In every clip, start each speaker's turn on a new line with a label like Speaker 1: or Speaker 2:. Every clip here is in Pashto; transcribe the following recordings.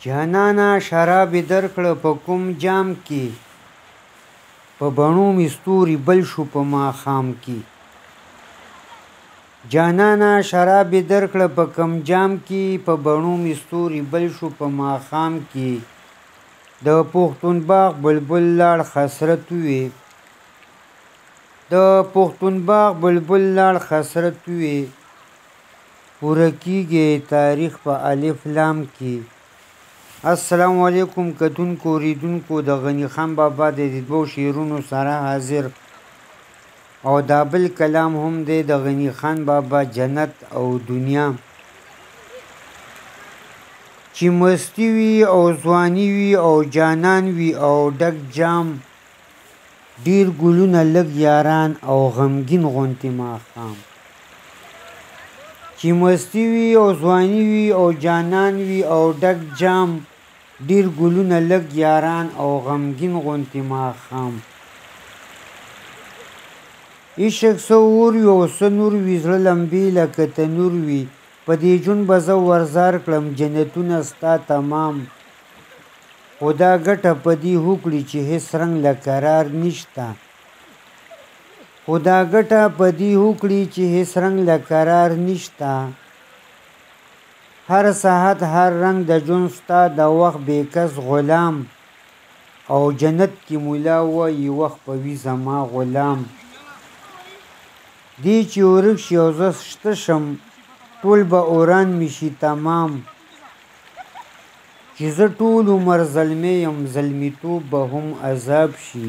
Speaker 1: جانانه شراب درکړه په کوم جام کې په بڼو مې ستوري بل شو په ماښام کې جانانه شراب درکړه په کوم جام کې په بڼو مې ستوري بل شو په ماښام کې د پښتون باغ بلبل لاړ خسرت وې د پښتون باغ بلبل لاړ خسرت وې پوره کیږي تاریخ په الف لام کې السلام علیکم کتونکو اوریدونکو د غنی خان بابا د دوو شعرونو سره حاضر او دا بل کلام هم دی د غنی خان بابا جنت او دنیا چې مستی وي او ځواني وي او جانان وي او ډک جام ډیر ګلونه لږ یاران او غمګین غونتې ماښام چې مستی وي او ځواني وي او جانان وي او ډک جام ډیر ګلونه لږ یاران او غمګین غونتې ماښام عشق څه اور وي او څه نور وي زړه لمبې لکه تنور وي په دې جون به زه ورزار کړم جنتونه ستا تمام خو دا ګټه په دې وکړي چې هېڅ رنګ له قرار نشته خو دا ګټه په دې وکړي چې هېڅ رنګ له قرار نشته هر ساعت هر رنګ د ژوند ستا د وخت بېکس غلام او جنت کې مولا وایي وخت په وي زما غلام دی چې ورک شي او زه شته شم ټول به اوران مې شي تمام چې زه ټول عمر زلمی یم زلمیتوب به هم عذاب شي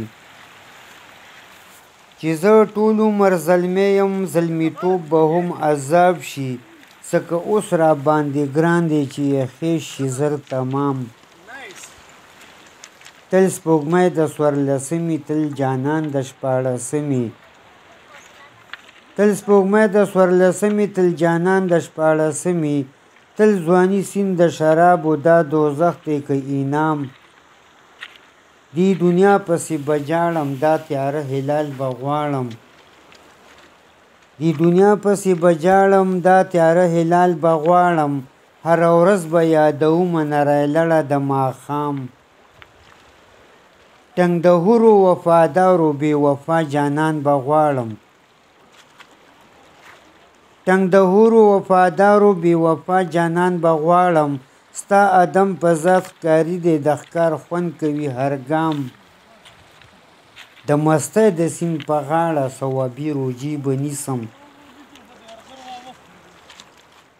Speaker 1: چې زه ټول عمر زلمی یم زلمیتوب به هم عذاب شي ځکه اوس را باندې ګران دی چې یخې شي زر تمام تل سپوږمۍ د څوارلسمې تل جانان د شپاړسمې تل سپوږمۍ د څوارلسمې تل جانان د شپاړسمې تل ځواني سیند د شرابو دا دوزخ دی که انعام دی دنیا پسې بجاړم دا تیاره هلال به غواړم دی دنیا پسې بجاړم دا تیاره هلال به غواړم هره ورځ به یادومه نری لړه د ماښام ټنګ د هورو وفادارو بې وفا جانان به غواړم ټنګ د هورو وفادارو بې وفا جانان به غواړم ستا ادم په ذات ښکاري دی د ښکار خوند کوي هر ګام د مستۍ د سیند په غاړه صوابي روجي به نیسم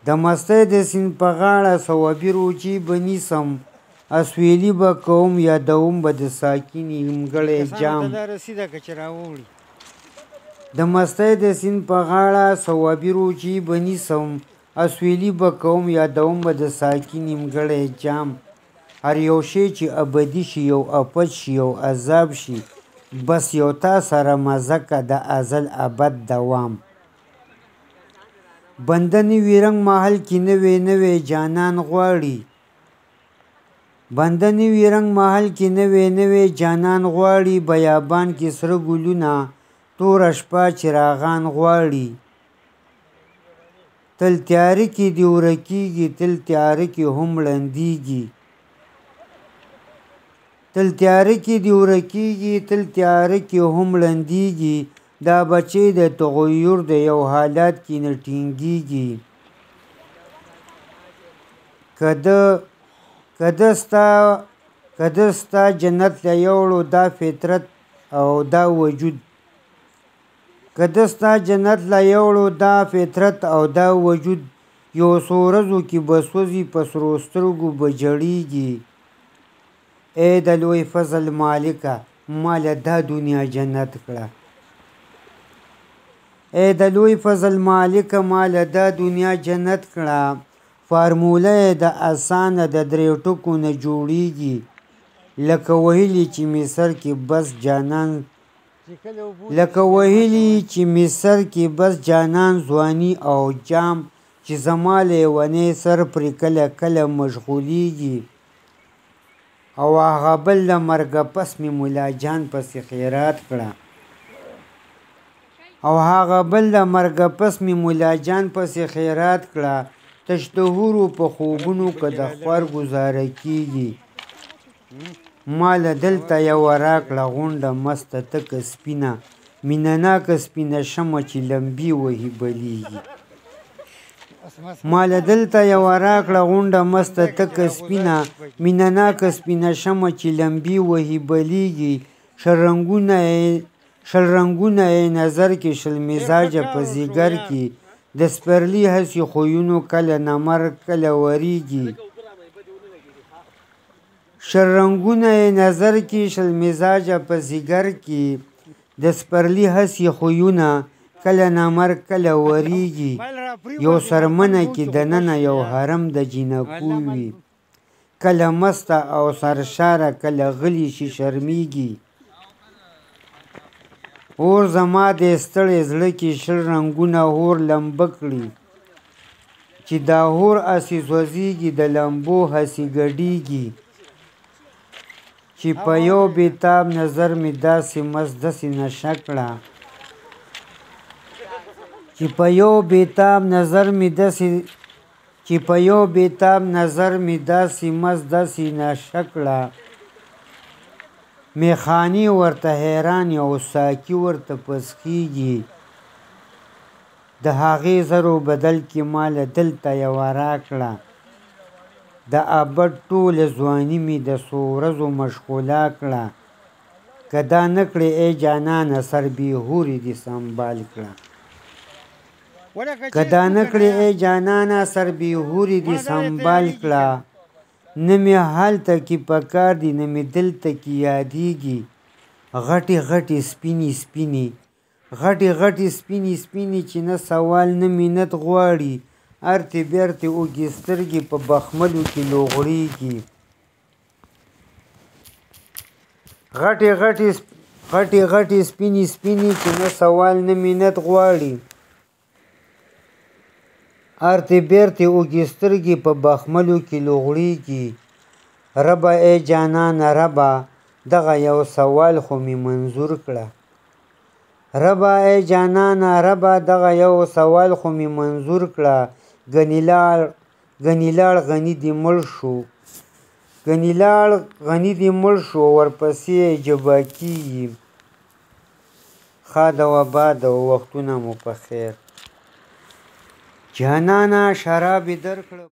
Speaker 1: د مستۍ د سیند په غاړه صوابي روجي به نیسم اسویلي به کوم یادوم به د ساکي نیمګړی جام د مستۍ د سیند په غاړه صوابي روجي به نیسم اسویلي به کوم یادوم به د ساکي نیمګړی جام هر یو شی چې ابدي شي یو افت شي یو عذاب شي بس یو تا سره مزه که د ازل ابد دوام بنده نوي رنګ محل کې نوی نوی جانان غواړي بنده نوي رنګ محل کې نوی نوی جانان غواړي بیابان کې سره ګلونه توره شپه چراغان غواړي تل تیاره کې دې ورکېږي تل تیاره کې هم ړندېږي تل تیاره کې دې ورکېږي تل تیاره کې هم ړندېږي دا بچی د تغیر د یو حالات کې نه ټینګېږي که ده ستا جنت له یوړو دا فطرت او دا وجود که ده ستا جنت له یوړو دا فطرت او دا وجود یو څو ورځو کې به سوځي په سرو سترګو به جړېږي ای د لوی فضل مالکه ماله دا دنیا جنت کړه ای د لوی فضل مالکه ماله دا دنیا جنت کړه فارموله یې د اسانه د درې ټکو نه جوړېږي لکه وهلي چې مې سر کې بس جانان لکه وهلي چې مې سر کې بس جانان ځواني او جام چې زما لیونی سر پرې کله کله مشغولیږي او هغه بل له مرګه پس مې ملا جان پسې خیرات کړه او هغه بل له مرګه پس مې ملا جان پسې خیرات کړه تش د حورو په خوبونو که د خور ګزاره کېږي ماله دلته یوه راکړه غونډه مسته تکه سپینه مینه ناکه سپینه شمعه چې لمبې وهي بلیږي ماله دلته یوه راکړه غونډه مسته تکه سپینه مینه ناکه سپینه شمعه چې لمبې وهي بلیږي شل رنګونه یې نظر کې شل مزاجه په ځیګر کې د سپرلي هسې خویونو کله نمر کله وریږي شل رنګونه یې نظر کې شل مزاجه په ځیګر کې د سپرلي هسې خویونه کله نمر کله وریږي یو سرمنه کې دننه یو حرم د جینکو وي کله مسته او سرشاره کله غلی شي شرمیږي اور زما د ستړي زړه کې شل رنګونه اور لمبه کړي چې دا اور هسې سوځېږي د لمبو هسې ګډېږي چې په یو بېتاب نظر مې داسې مست داسې نشه کړه چې په یو بېتاب نظر مې داسې مست داسې نشه کړه میخانې ورته حیران او ساقي ورته پسخېږي د هغې زرو بدل کې ماله دلته یوه راکړه د ابد ټوله ځواني مې د څو ورځو مشغوله کړه که دا نه کړې ای جانانه سر بېهورې دې سنبال کړه که دا نه کړې ای جانانه سر بېهورې دې سنبال کړه نه مې هلته کې پکار دي نه مې دلته کې یادېږي غټې غټې سپینې سپینې چې نه سوال نه منت غواړي ارتې بیرتې اوږې سترګې په بخملو کې لوغړېږي غټې سپینې چې نه سوال نه منت غواړي ارتې بیرتې اوږې سترګې په بخملو کې لوغړېږي ربه ای جانانه ربه دغه یو سوال خو مې منظور کړه ربه ای جانانه ربه دغه یو سوال خو مې منظور کړه ګنې لاړ غني دې مړ شو ورپسې یې جبا کېږي ښاده و باده و وختونه مو په خیر جانانه شراب یې درکړه